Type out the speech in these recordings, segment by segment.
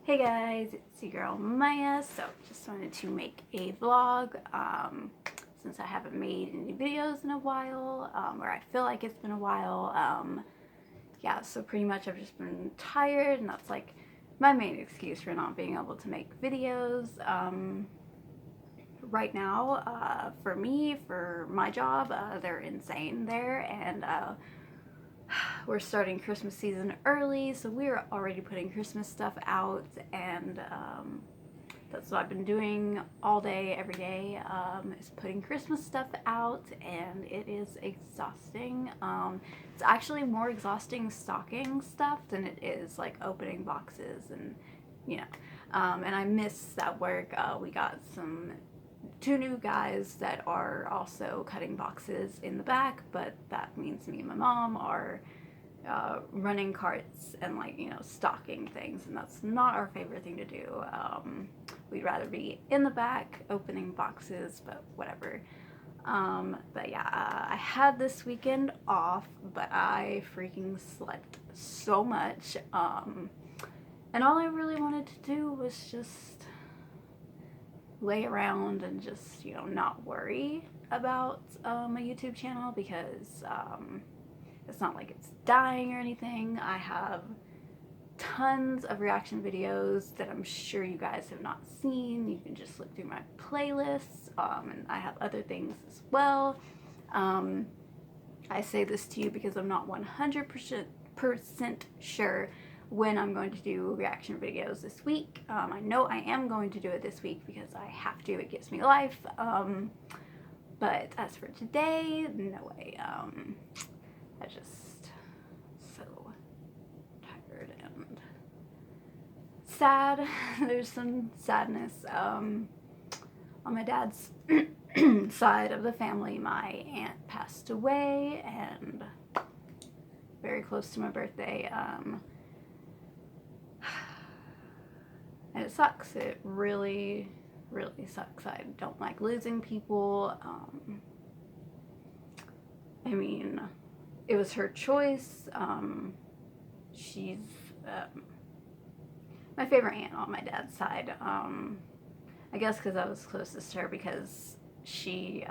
Hey guys, it's your girl Maya. So just wanted to make a vlog since I haven't made any videos in a while, or I feel like it's been a while. Yeah, so pretty much I've just been tired, and that's like my main excuse for not being able to make videos. Right now, for me, for my job, they're insane there, and we're starting Christmas season early, so we're already putting Christmas stuff out, and that's what I've been doing all day, every day, is putting Christmas stuff out, and it is exhausting. It's actually more exhausting stocking stuff than it is like opening boxes and, you know, and I miss that work. We got two new guys that are also cutting boxes in the back, but that means me and my mom are running carts and, like, you know, stocking things, and that's not our favorite thing to do. We'd rather be in the back opening boxes, but whatever. But yeah, I had this weekend off, but I freaking slept so much, and all I really wanted to do was just lay around and just, you know, not worry about my YouTube channel, because it's not like it's dying or anything. I have tons of reaction videos that I'm sure you guys have not seen. You can just look through my playlists, and I have other things as well. I say this to you because I'm not 100% sure when I'm going to do reaction videos this week. I know I am going to do it this week because I have to. It gives me life. But as for today, no way. I just so tired and sad. There's some sadness. On my dad's side of the family, my aunt passed away, and very close to my birthday. And it sucks. It really, really sucks. I don't like losing people. I mean, it was her choice. She's my favorite aunt on my dad's side. I guess because I was closest to her, because she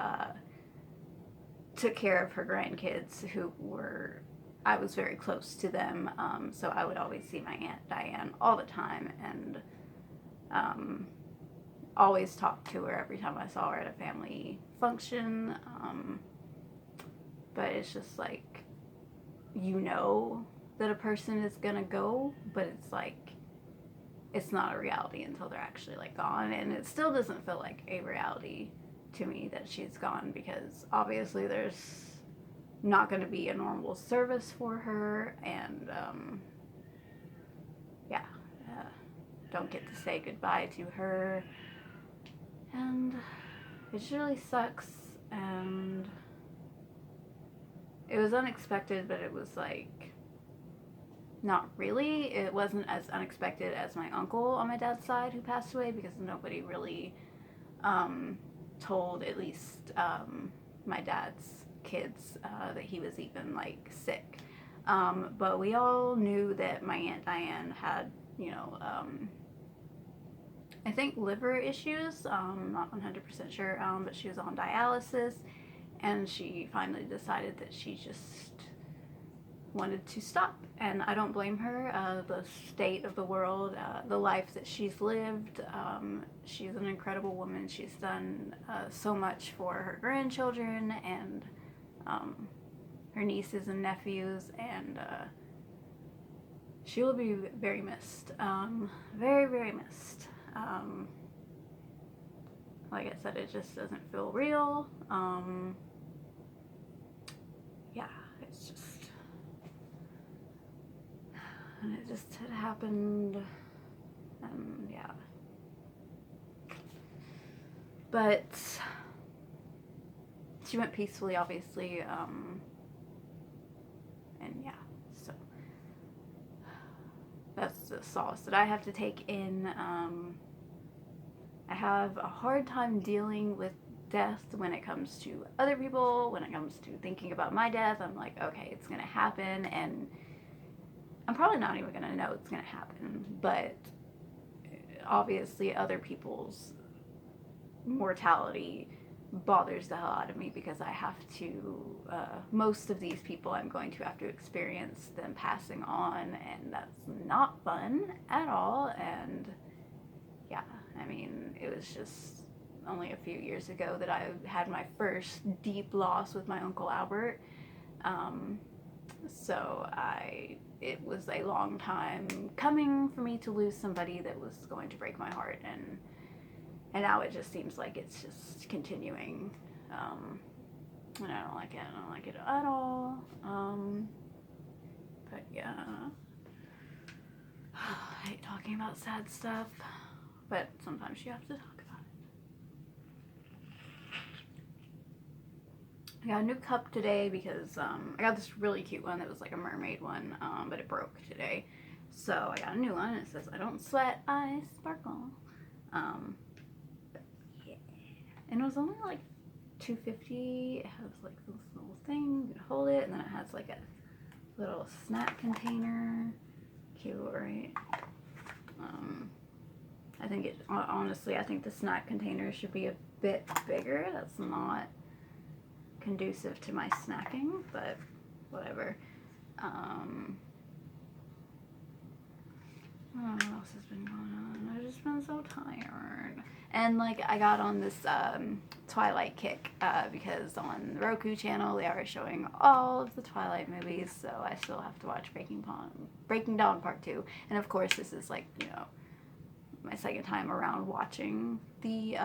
took care of her grandkids who were, I was very close to them. So I would always see my Aunt Diane all the time, and always talk to her every time I saw her at a family function. But it's just like, you know that a person is gonna go, but it's like, it's not a reality until they're actually like gone, and it still doesn't feel like a reality to me that she's gone, because obviously there's not going to be a normal service for her, and yeah, don't get to say goodbye to her, and it just really sucks. And it was unexpected, but it was like, not really. It wasn't as unexpected as my uncle on my dad's side who passed away, because nobody really told, at least my dad's kids, that he was even like sick. But we all knew that my Aunt Diane had, you know, I think liver issues. Not 100% sure, but she was on dialysis, and she finally decided that she just wanted to stop, and I don't blame her. The state of the world, the life that she's lived, she's an incredible woman. She's done so much for her grandchildren and her nieces and nephews, and she will be very missed. Very, very missed. Like I said, it just doesn't feel real. Yeah, it's just, and it just had happened, and yeah. But she went peacefully, obviously, and yeah, so that's the solace that I have to take in. I have a hard time dealing with death when it comes to other people. When it comes to thinking about my death, I'm like, okay, it's gonna happen, and I'm probably not even gonna know it's gonna happen, but obviously other people's mortality bothers the hell out of me because I have to, most of these people I'm going to have to experience them passing on, and that's not fun at all. And yeah, I mean, it was just only a few years ago that I had my first deep loss with my Uncle Albert. So it was a long time coming for me to lose somebody that was going to break my heart, and now it just seems like it's just continuing, and I don't like it. I don't like it at all. But yeah, I hate talking about sad stuff, but sometimes you have to talk about it. I got a new cup today because I got this really cute one that was like a mermaid one, but it broke today. So I got a new one. It says, "I don't sweat, I sparkle." Yeah. And it was only like $2.50. It has like this little thing, you can hold it, and then it has like a little snack container. Cute, right? I think it, honestly, I think the snack container should be a bit bigger. That's not conducive to my snacking, but whatever. I don't know what else has been going on. I've just been so tired. And like I got on this Twilight kick because on the Roku channel they are showing all of the Twilight movies, so I still have to watch Breaking Dawn Part 2. And of course this is like, you know, my second time around watching the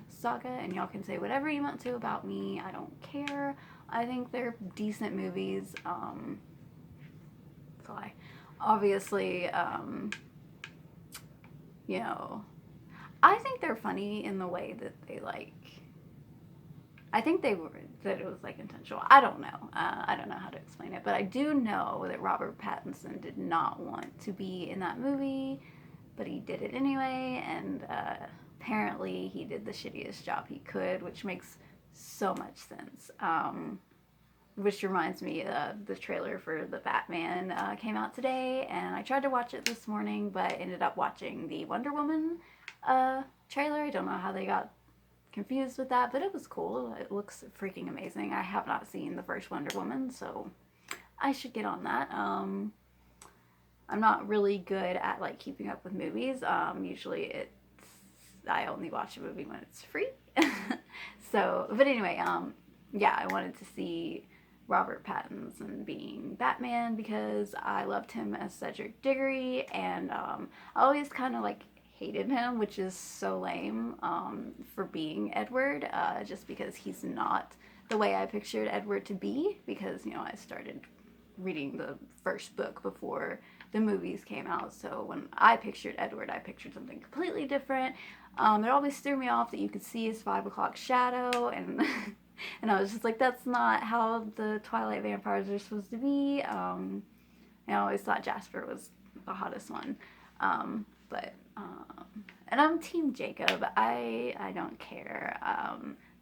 saga, and y'all can say whatever you want to about me. I don't care. I think they're decent movies. Obviously, you know, I think they're funny in the way that they like. I think that it was like intentional. I don't know. I don't know how to explain it, but I do know that Robert Pattinson did not want to be in that movie, but he did it anyway, and apparently he did the shittiest job he could, which makes so much sense. Which reminds me, the trailer for the Batman came out today, and I tried to watch it this morning, but ended up watching the Wonder Woman trailer. I don't know how they got confused with that, but it was cool. It looks freaking amazing. I have not seen the first Wonder Woman, so I should get on that. I'm not really good at like keeping up with movies. Usually I only watch a movie when it's free. So, but anyway, yeah, I wanted to see Robert Pattinson being Batman because I loved him as Cedric Diggory, and I always kind of like hated him, which is so lame, for being Edward, just because he's not the way I pictured Edward to be, because, you know, I started reading the first book before the movies came out, so when I pictured Edward, I pictured something completely different. It always threw me off that you could see his 5 o'clock shadow, and and I was just like, that's not how the Twilight vampires are supposed to be. I always thought Jasper was the hottest one, and I'm Team Jacob. I don't care.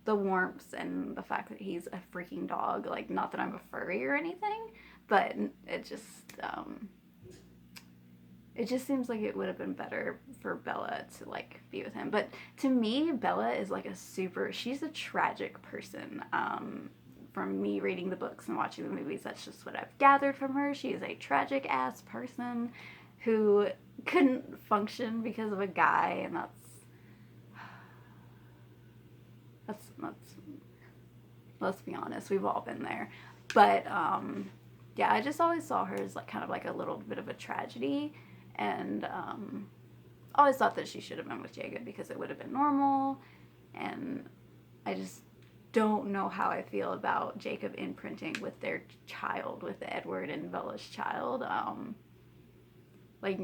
The warmth and the fact that he's a freaking dog, like, not that I'm a furry or anything, but it just seems like it would have been better for Bella to like be with him. But to me, Bella is like she's a tragic person. From me reading the books and watching the movies, that's just what I've gathered from her. She is a tragic ass person who couldn't function because of a guy, and that's let's be honest, we've all been there. But yeah, I just always saw her as like kind of like a little bit of a tragedy, and always thought that she should have been with Jacob because it would have been normal. And I just don't know how I feel about Jacob imprinting with their child, with Edward and Bella's child. Like,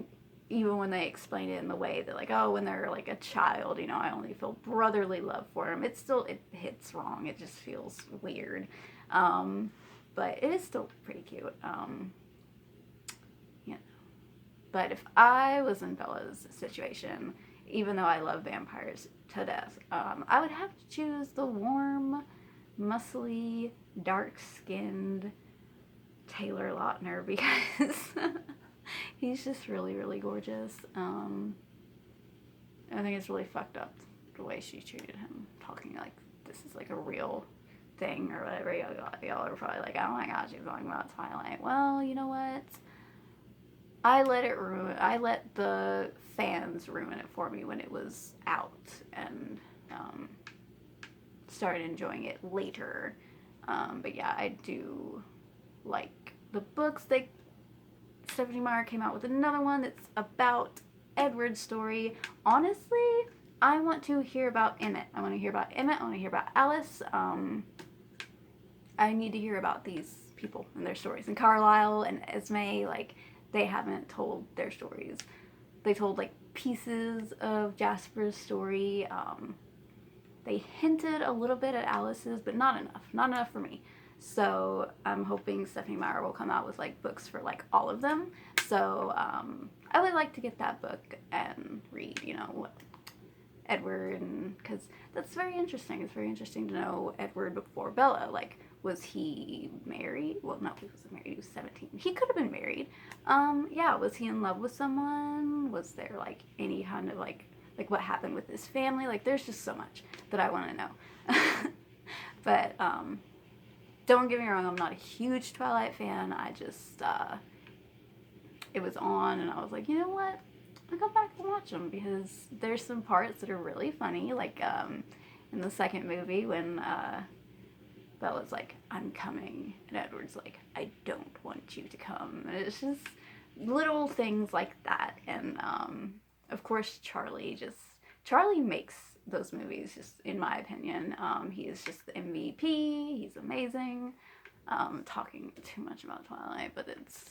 even when they explain it in the way that, like, oh, when they're like a child, you know, I only feel brotherly love for him. It hits wrong. It just feels weird. But it is still pretty cute. You know. But if I was in Bella's situation, even though I love vampires to death, I would have to choose the warm, muscly, dark-skinned Taylor Lautner because he's just really, really gorgeous. I think it's really fucked up the way she treated him, talking like this is like a real thing or whatever. Y'all are probably like, oh my god, she's talking about Twilight. Well, you know what? I let the fans ruin it for me when it was out, and started enjoying it later. But yeah, I do like the books. Stephanie Meyer came out with another one that's about Edward's story. Honestly, I want to hear about Emmett. I want to hear about Emmett. I want to hear about Alice. I need to hear about these people and their stories. And Carlisle and Esme, like, they haven't told their stories. They told, like, pieces of Jasper's story. They hinted a little bit at Alice's, but not enough. Not enough for me. So I'm hoping Stephanie Meyer will come out with, like, books for, like, all of them. So I would like to get that book and read, you know, what Edward, and because that's very interesting. It's very interesting to know Edward before Bella. Like, was he married? Well, no, he wasn't married. He was 17. He could have been married. Yeah, was he in love with someone? Was there, like, any kind of, like what happened with his family? Like, there's just so much that I want to know. But, don't get me wrong, I'm not a huge Twilight fan. I just, it was on, and I was like, you know what? I'll go back and watch them, because there's some parts that are really funny, like, in the second movie when, Bella's like, I'm coming, and Edward's like, I don't want you to come, and it's just little things like that, and, of course, Charlie makes those movies, just in my opinion. He is just the MVP, he's amazing. Talking too much about Twilight, but it's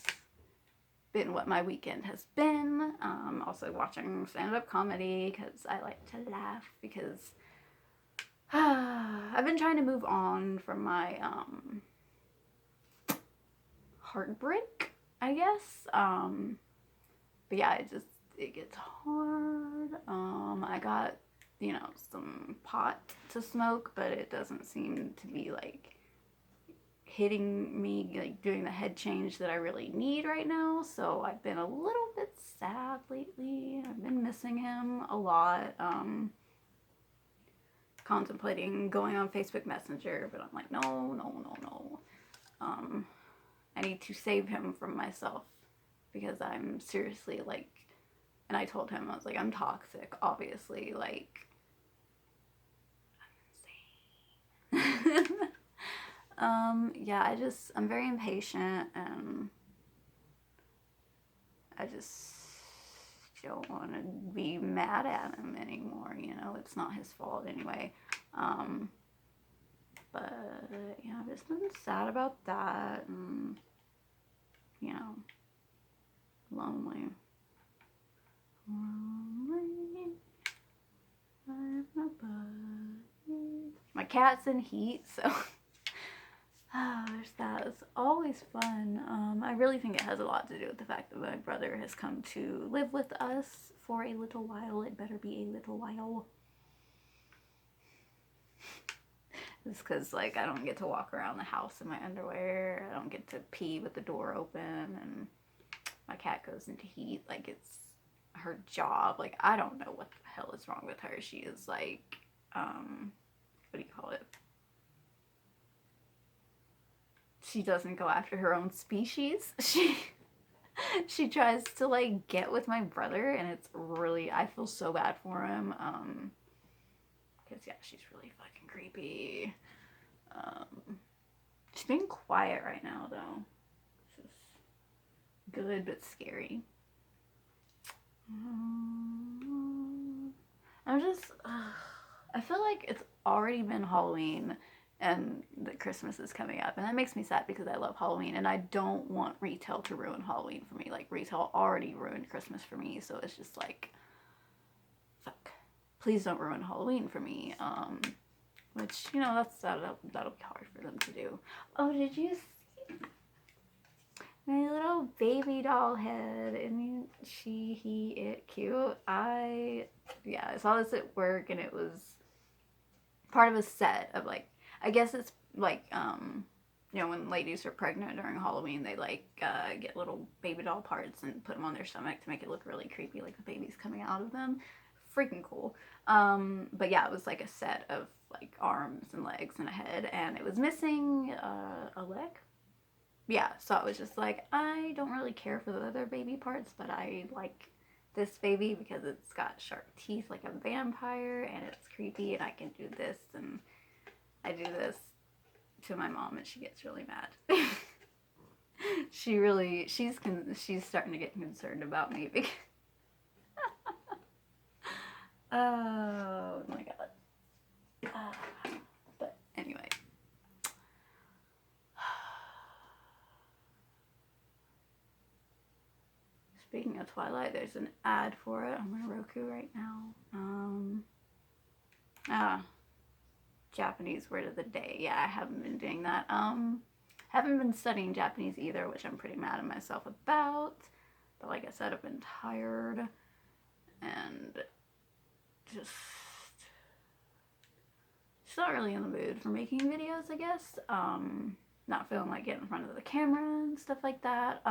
been what my weekend has been. Also watching stand-up comedy, because I like to laugh, because I've been trying to move on from my heartbreak, I guess. But yeah, it gets hard. I got, you know, some pot to smoke, but it doesn't seem to be, like, hitting me, like, doing the head change that I really need right now. So I've been a little bit sad lately. I've been missing him a lot. Contemplating going on Facebook Messenger, but I'm like, no. I need to save him from myself, because I'm seriously, like, and I told him, I was like, I'm toxic, obviously, like, I'm insane. Yeah, I'm very impatient, and I just don't want to be mad at him anymore, you know, it's not his fault anyway. But, yeah, I've just been sad about that, and, you know, lonely. I have nobody. My cat's in heat, so there's that. It's always fun. I really think it has a lot to do with the fact that my brother has come to live with us for a little while. It better be a little while. It's because, like, I don't get to walk around the house in my underwear. I don't get to pee with the door open, and my cat goes into heat. Like, it's her job. Like, I don't know what the hell is wrong with her. She is, like, what do you call it? She doesn't go after her own species. She tries to, like, get with my brother, and it's really, I feel so bad for him. Because, yeah, she's really fucking creepy. She's being quiet right now, though. This is good, but scary. I feel like it's already been Halloween, and that Christmas is coming up, and that makes me sad, because I love Halloween, and I don't want retail to ruin Halloween for me. Like, retail already ruined Christmas for me, so it's just like, fuck. Please don't ruin Halloween for me. Which, you know, that'll be hard for them to do. Oh, did you see my little baby doll head? I mean, it cute. I saw this at work, and it was part of a set of, like, I guess it's like, you know, when ladies are pregnant during Halloween, they, like, get little baby doll parts and put them on their stomach to make it look really creepy, like the baby's coming out of them. freaking cool. But yeah, it was like a set of like arms and legs and a head, and it was missing a leg. Yeah, so I was just like, I don't really care for the other baby parts, but I like this baby because it's got sharp teeth like a vampire, and it's creepy, and I can do this, and I do this to my mom, and she gets really mad. She's starting to get concerned about me because oh my god. But anyway. Speaking of Twilight, there's an ad for it on my Roku right now. Japanese word of the day. Yeah, I haven't been doing that. Haven't been studying Japanese either, which I'm pretty mad at myself about. But like I said, I've been tired and just not really in the mood for making videos, I guess. Not feeling like getting in front of the camera and stuff like that.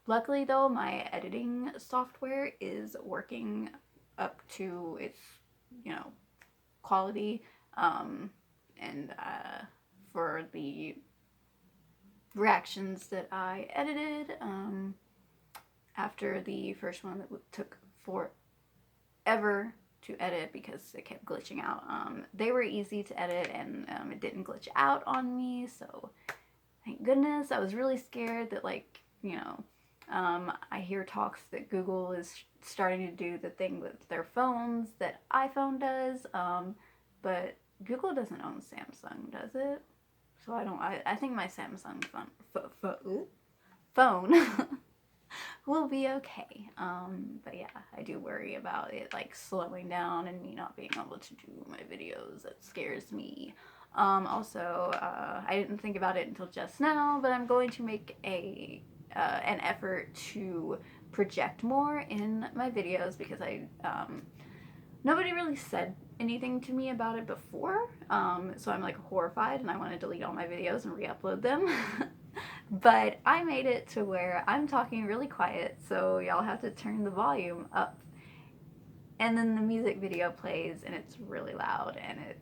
Luckily though, my editing software is working up to its, quality. And for the reactions that I edited, after the first one that took forever to edit because it kept glitching out, they were easy to edit, and it didn't glitch out on me, so thank goodness. I was really scared that, like, I hear talks that Google is starting to do the thing with their phones that iPhone does, but Google doesn't own Samsung, does it? So I think my Samsung phone will be okay. But yeah, I do worry about it like slowing down and me not being able to do my videos. That scares me. Also, I didn't think about it until just now, but I'm going to make an effort to project more in my videos because nobody really said anything to me about it before, so I'm like horrified and I want to delete all my videos and re-upload them. But I made it to where I'm talking really quiet, so y'all have to turn the volume up, and then the music video plays and it's really loud and it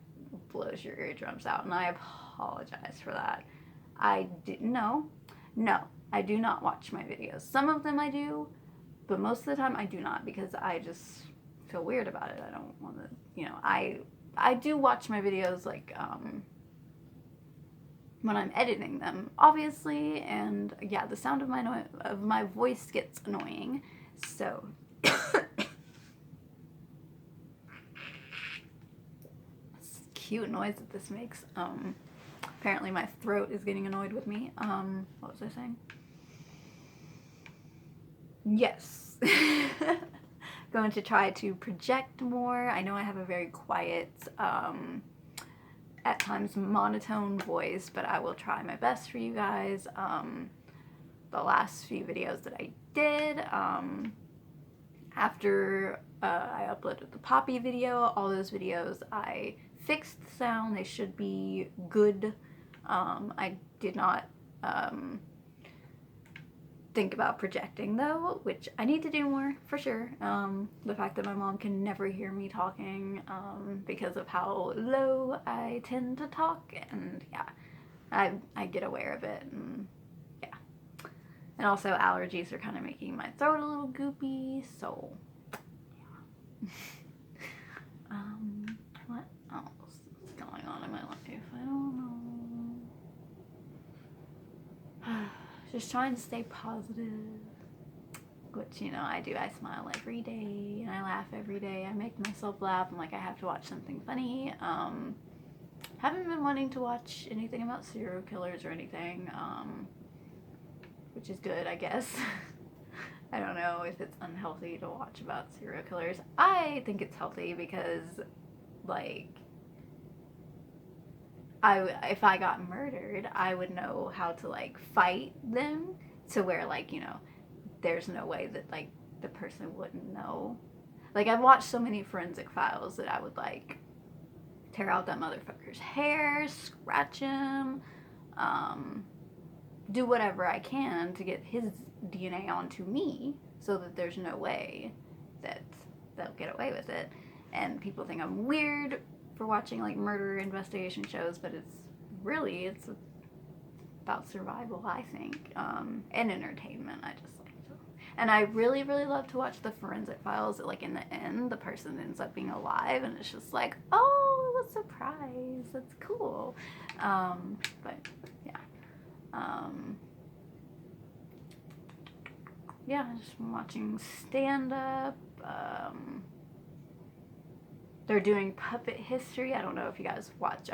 blows your eardrums out, and I apologize for that. I didn't know. No, I do not watch my videos. Some of them I do, but most of the time I do not, because I just feel weird about it. I don't want to, I do watch my videos like when I'm editing them, obviously, and yeah, the sound of my voice gets annoying. So cute noise that this makes. Apparently my throat is getting annoyed with me. What was I saying? Yes. Going to try to project more. I know I have a very quiet, at times monotone voice, but I will try my best for you guys. The last few videos that I did, after I uploaded the Poppy video, all those videos I fixed the sound. They should be good. I did not think about projecting though, which I need to do more for sure. The fact that my mom can never hear me talking because of how low I tend to talk, and yeah, I get aware of it, and yeah. And also allergies are kind of making my throat a little goopy, so yeah. What else is going on in my life? I don't know. Just trying to stay positive, which, I do. I smile every day and I laugh every day. I make myself laugh. I'm like, I have to watch something funny. Haven't been wanting to watch anything about serial killers or anything, which is good, I guess. I don't know if it's unhealthy to watch about serial killers. I think it's healthy because, like, if I got murdered, I would know how to, like, fight them to where, like, there's no way that, like, the person wouldn't know. Like, I've watched so many Forensic Files that I would, like, tear out that motherfucker's hair, scratch him, do whatever I can to get his DNA onto me so that there's no way that they'll get away with it. And people think I'm weird for watching like murder investigation shows, but it's about survival, I think, and entertainment. I just like to, and I really, really love to watch the forensic files. Like in the end, the person ends up being alive, and it's just like, oh, what a surprise! That's cool. But yeah, yeah, just watching stand up. They're doing puppet history. I don't know if you guys watch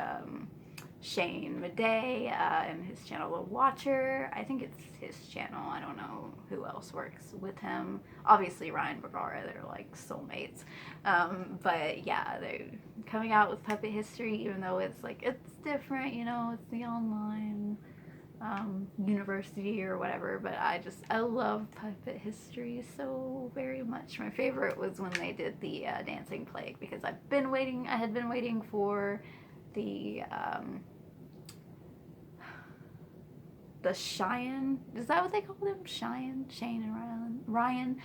Shane Madej and his channel The Watcher. I think it's his channel. I don't know who else works with him. Obviously Ryan Bergara, they're like soulmates. But yeah, they're coming out with puppet history, even though it's like, it's different, you know, it's the online university or whatever, but I love puppet history so very much. My favorite was when they did the Dancing Plague, because I had been waiting for the Cheyenne, is that what they call them? Shane and Ryan.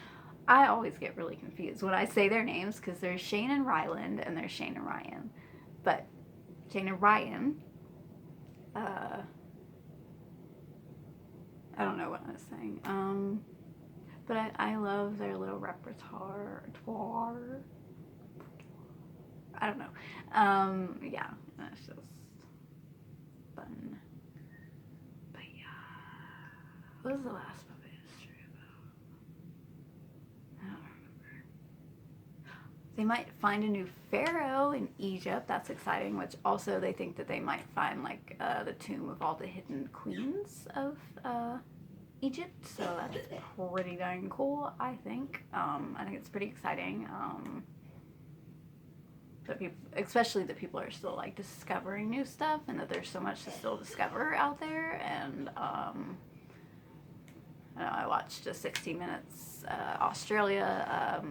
I always get really confused when I say their names, because there's Shane and Ryland and there's Shane and Ryan, but Shane and Ryan, I don't know what I was saying. But I love their little repertoire. I don't know. Yeah, it's just fun. But yeah, what was the last puppet history about? I don't remember. They might find a new pharaoh in Egypt. That's exciting. Which also they think that they might find like the tomb of all the hidden queens of Egypt. So that's pretty dang cool, I think. I think it's pretty exciting. That people, especially that people are still like discovering new stuff, and that there's so much to still discover out there. And I watched a 60 Minutes Australia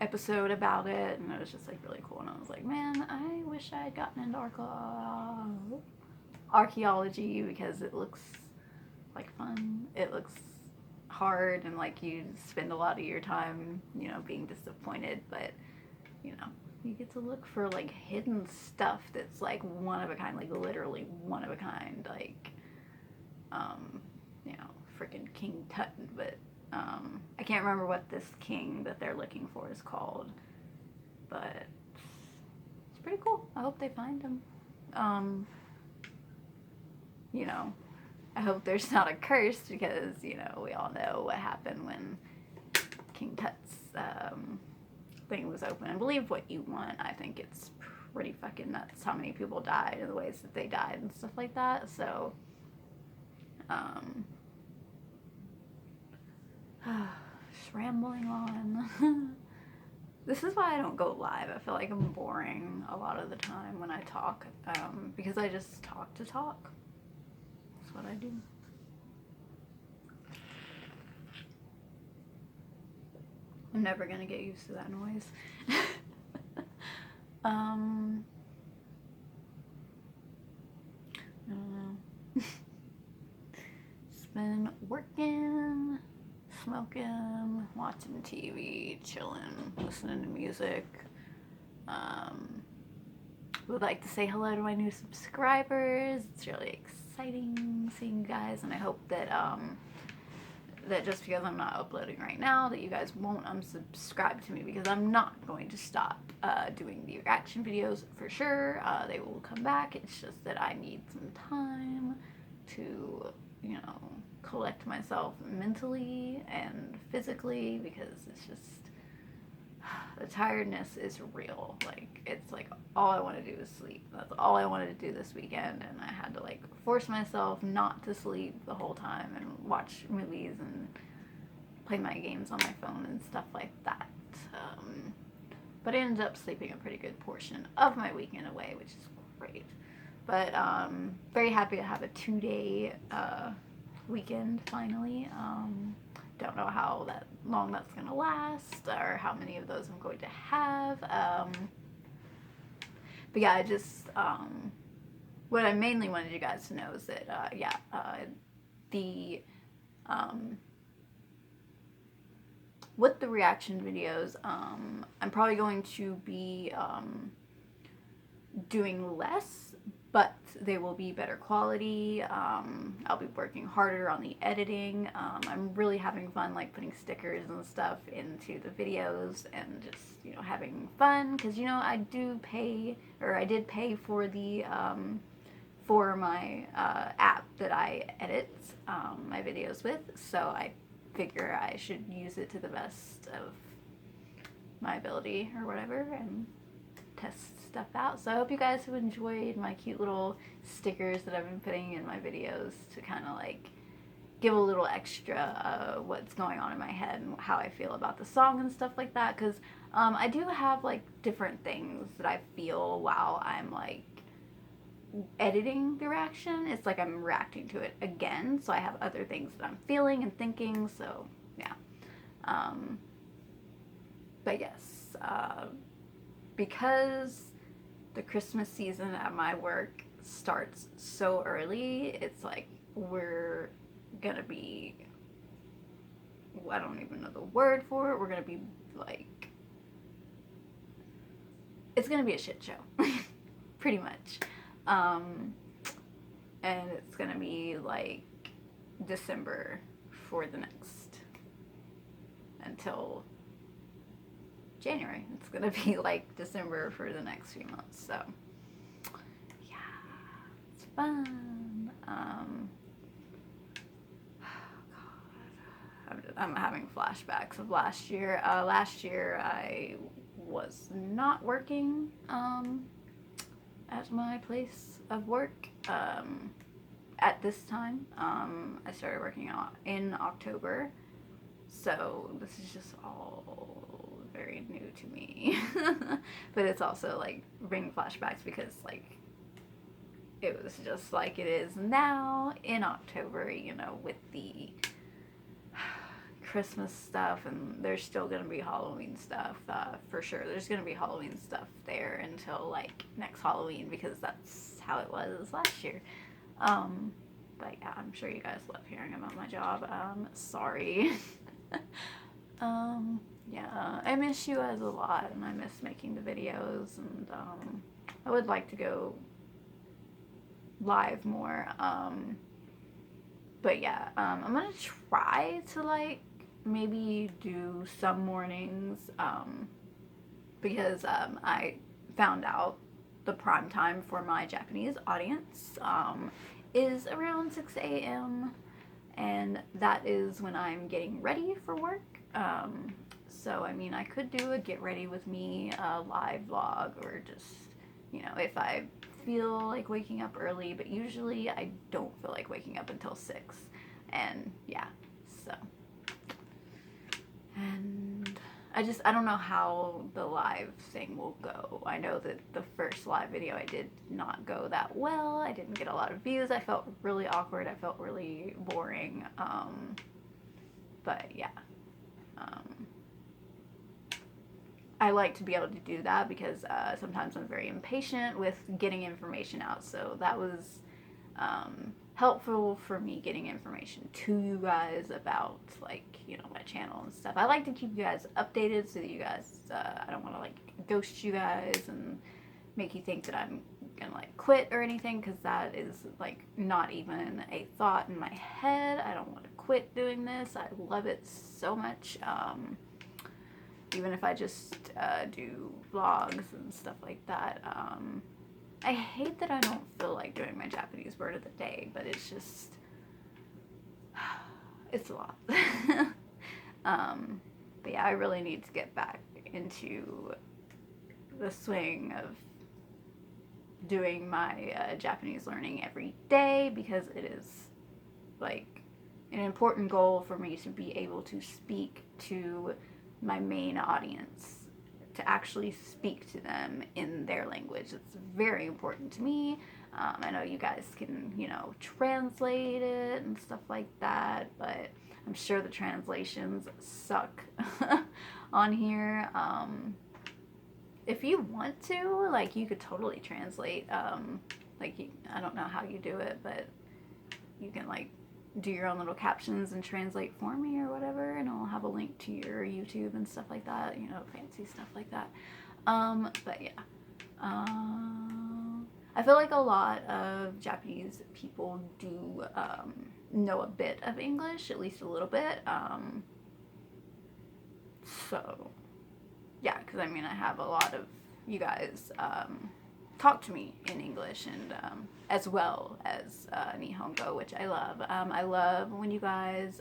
episode about it, and it was just like really cool. And I was like, man, I wish I had gotten into archaeology, because it looks like fun. It looks hard, and like you spend a lot of your time, you know, being disappointed, but you know, you get to look for like hidden stuff that's like one of a kind, like literally one of a kind, like you know, freaking King Tut. But I can't remember what this king that they're looking for is called, but it's pretty cool. I hope they find him. You know, I hope there's not a curse, because, you know, we all know what happened when King Tut's thing was open. And believe what you want. I think it's pretty fucking nuts how many people died and the ways that they died and stuff like that. So, just rambling on. This is why I don't go live. I feel like I'm boring a lot of the time when I talk, because I just talk to talk. That's what I do. I'm never gonna get used to that noise. I don't know. Just been working, smoking, watching TV, chilling, listening to music. Would like to say hello to my new subscribers. It's really exciting seeing you guys, and I hope that that just because I'm not uploading right now, that you guys won't unsubscribe to me, because I'm not going to stop doing the reaction videos for sure. They will come back. It's just that I need some time to, you know, collect myself mentally and physically, because it's just, the tiredness is real. Like, it's like all I want to do is sleep. That's all I wanted to do this weekend, and I had to like force myself not to sleep the whole time and watch movies and play my games on my phone and stuff like that. But I ended up sleeping a pretty good portion of my weekend away, which is great. But very happy to have a 2-day weekend finally. Don't know how long that's going to last, or how many of those I'm going to have. But yeah, I just, what I mainly wanted you guys to know is that, with the reaction videos, I'm probably going to be doing less, but they will be better quality. I'll be working harder on the editing. I'm really having fun, like putting stickers and stuff into the videos and just, you know, having fun, because, you know, I did pay for the for my app that I edit my videos with, so I figure I should use it to the best of my ability or whatever and test stuff out. So I hope you guys have enjoyed my cute little stickers that I've been putting in my videos to kind of like give a little extra what's going on in my head and how I feel about the song and stuff like that, because I do have like different things that I feel while I'm like editing the reaction. It's like I'm reacting to it again, so I have other things that I'm feeling and thinking, so yeah. But yes, because the Christmas season at my work starts so early, it's like we're gonna be, I don't even know the word for it, we're gonna be like, it's gonna be a shit show. Pretty much. And it's gonna be like December for the next, until January. It's gonna be like December for the next few months, so yeah, it's fun. I'm having flashbacks of last year. Last year I was not working at my place of work at this time. I started working in October, so this is just all very new to me. But it's also like bringing flashbacks because like it was just like it is now in October, you know, with the Christmas stuff, and there's still gonna be Halloween stuff for sure. There's gonna be Halloween stuff there until like next Halloween, because that's how it was last year. But yeah, I'm sure you guys love hearing about my job. Sorry. Yeah, I miss you guys a lot, and I miss making the videos, and I would like to go live more. But yeah, I'm gonna try to like maybe do some mornings, because I found out the prime time for my Japanese audience is around 6 a.m. and that is when I'm getting ready for work. So I mean, I could do a get ready with me live vlog, or just, you know, if I feel like waking up early, but usually I don't feel like waking up until 6, and yeah, so, and I don't know how the live thing will go. I know that the first live video I did not go that well. I didn't get a lot of views. I felt really awkward. I felt really boring. But yeah. I like to be able to do that because sometimes I'm very impatient with getting information out. So that was helpful for me getting information to you guys about, like, you know, my channel and stuff. I like to keep you guys updated so that you guys, I don't want to like ghost you guys and make you think that I'm gonna like quit or anything, because that is like not even a thought in my head. I don't want to quit doing this. I love it so much. Even if I just do vlogs and stuff like that. I hate that I don't feel like doing my Japanese word of the day, but it's just, it's a lot. But yeah, I really need to get back into the swing of doing my Japanese learning every day, because it is like an important goal for me to be able to speak to my main audience, to actually speak to them in their language. It's very important to me. I know you guys can, you know, translate it and stuff like that, but I'm sure the translations suck on here. If you want to, like, you could totally translate, like, I don't know how you do it, but you can, like, do your own little captions and translate for me or whatever, and I'll have a link to your YouTube and stuff like that, you know, fancy stuff like that. But yeah. I feel like a lot of Japanese people do know a bit of English, at least a little bit. So, yeah, because I mean, I have a lot of you guys talk to me in English, and as well as Nihongo, which I love. I love when you guys,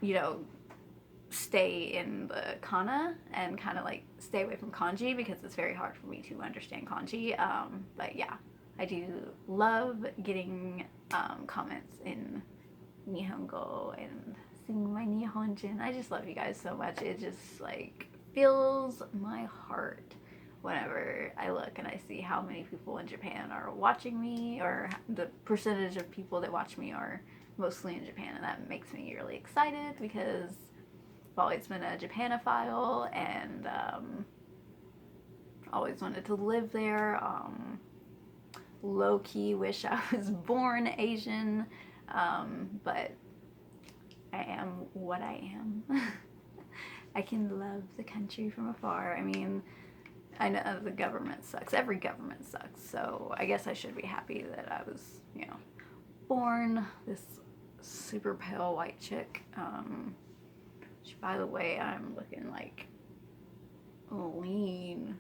you know, stay in the kana and kind of like stay away from kanji, because it's very hard for me to understand kanji. But yeah, I do love getting comments in Nihongo and seeing my Nihonjin. I just love you guys so much. It just like fills my heart whenever I look and I see how many people in Japan are watching me, or the percentage of people that watch me are mostly in Japan, and that makes me really excited because I've always been a Japanophile and always wanted to live there. Low-key wish I was born Asian, but I am what I am. I can love the country from afar. I mean, I know the government sucks. Every government sucks. So I guess I should be happy that I was, you know, born this super pale white chick. Which, by the way, I'm looking like lean.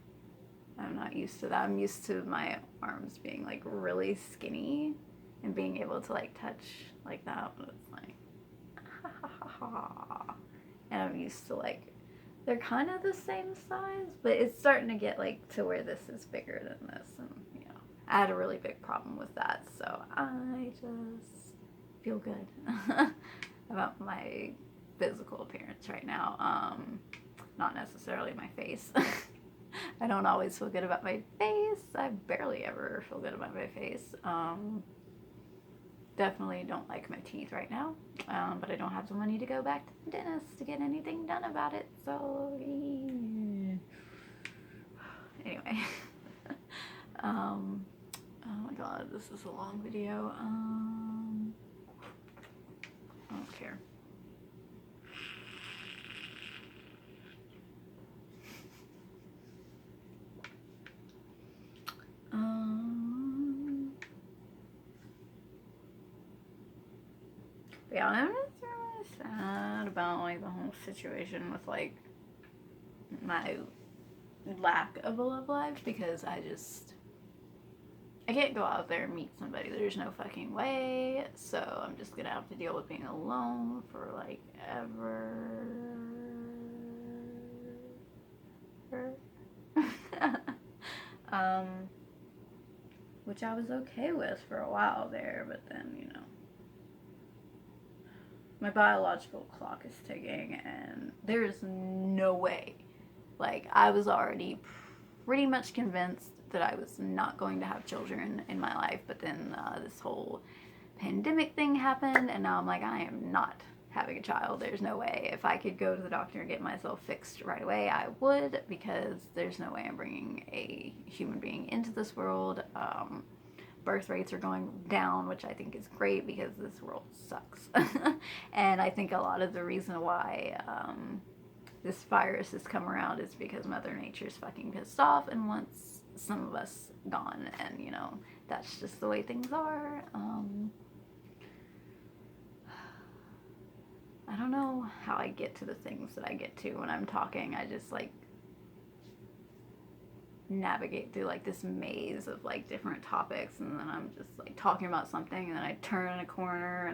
I'm not used to that. I'm used to my arms being like really skinny and being able to like touch like that. But it's like, and I'm used to like, they're kind of the same size, but it's starting to get like to where this is bigger than this, and you know, I had a really big problem with that, so I just feel good about my physical appearance right now. Not necessarily my face. I don't always feel good about my face. I barely ever feel good about my face. Definitely don't like my teeth right now, but I don't have the money to go back to the dentist to get anything done about it, so anyway. Oh my god, this is a long video. I don't care. Yeah, I'm just really sad about like the whole situation with like my lack of a love life, because I can't go out there and meet somebody. There's no fucking way. So I'm just gonna have to deal with being alone for like ever. Which I was okay with for a while there, but then, you know, my biological clock is ticking, and there's no way. Like, I was already pretty much convinced that I was not going to have children in my life, but then this whole pandemic thing happened, and now I'm like, I am not having a child. There's no way. If I could go to the doctor and get myself fixed right away, I would, because there's no way I'm bringing a human being into this world. Birth rates are going down, which I think is great, because this world sucks. And I think a lot of the reason why this virus has come around is because Mother Nature's fucking pissed off and wants some of us gone, and you know, that's just the way things are. I don't know how I get to the things that I get to when I'm talking. I just like navigate through like this maze of like different topics, and then I'm just like talking about something, and then I turn in a corner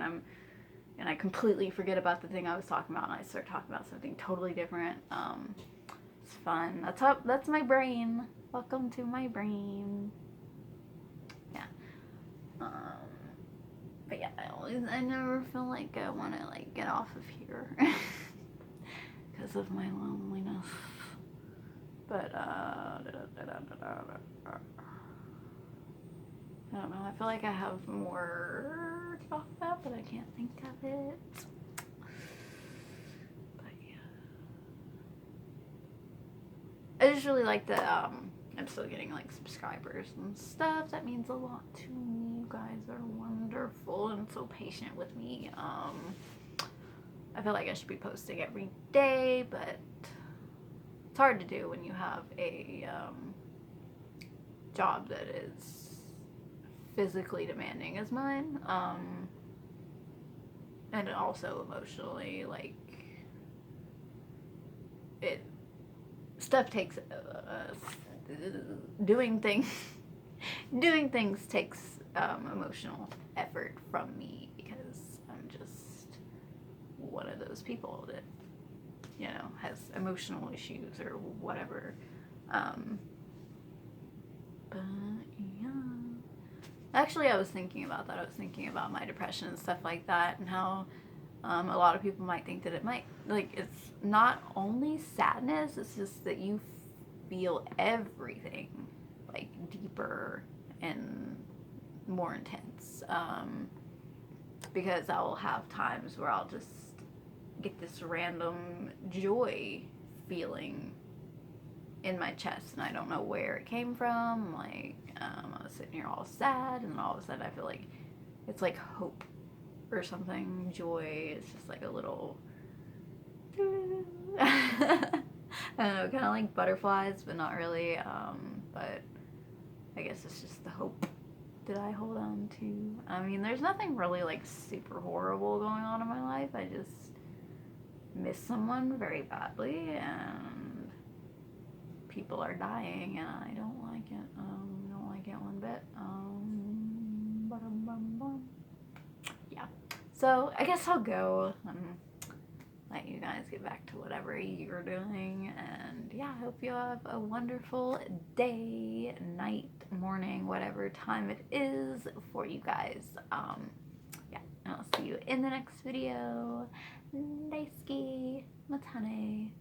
and I completely forget about the thing I was talking about, and I start talking about something totally different. It's fun. That's my brain. Welcome to my brain. Yeah. But yeah, I never feel like I want to like get off of here because of my loneliness. But I don't know. I feel like I have more to talk about, but I can't think of it. But yeah, I just really like that. I'm still getting like subscribers and stuff. That means a lot to me. guys are wonderful and so patient with me. I feel like I should be posting every day, but it's hard to do when you have a job that is physically demanding as mine, and also emotionally, like, it stuff takes doing things takes emotional effort from me, because I'm just one of those people that, you know, has emotional issues or whatever. But yeah, actually, I was thinking about that. I was thinking about my depression and stuff like that, and how a lot of people might think that it might, like, it's not only sadness, it's just that you feel everything, like, deeper and more intense. Because I'll have times where I'll just get this random joy feeling in my chest, and I don't know where it came from. Like, I was sitting here all sad, and then all of a sudden I feel like it's like hope or something. Joy is just like a little I don't know, kind of like butterflies, but not really. But I guess it's just the hope that I hold on to. I mean, there's nothing really like super horrible going on in my life. I just miss someone very badly, and people are dying, and I don't like it. Don't like it one bit. Yeah. So I guess I'll go let you guys get back to whatever you're doing, and yeah, I hope you have a wonderful day, night, morning, whatever time it is for you guys. Yeah, and I'll see you in the next video. Daisuki, matane.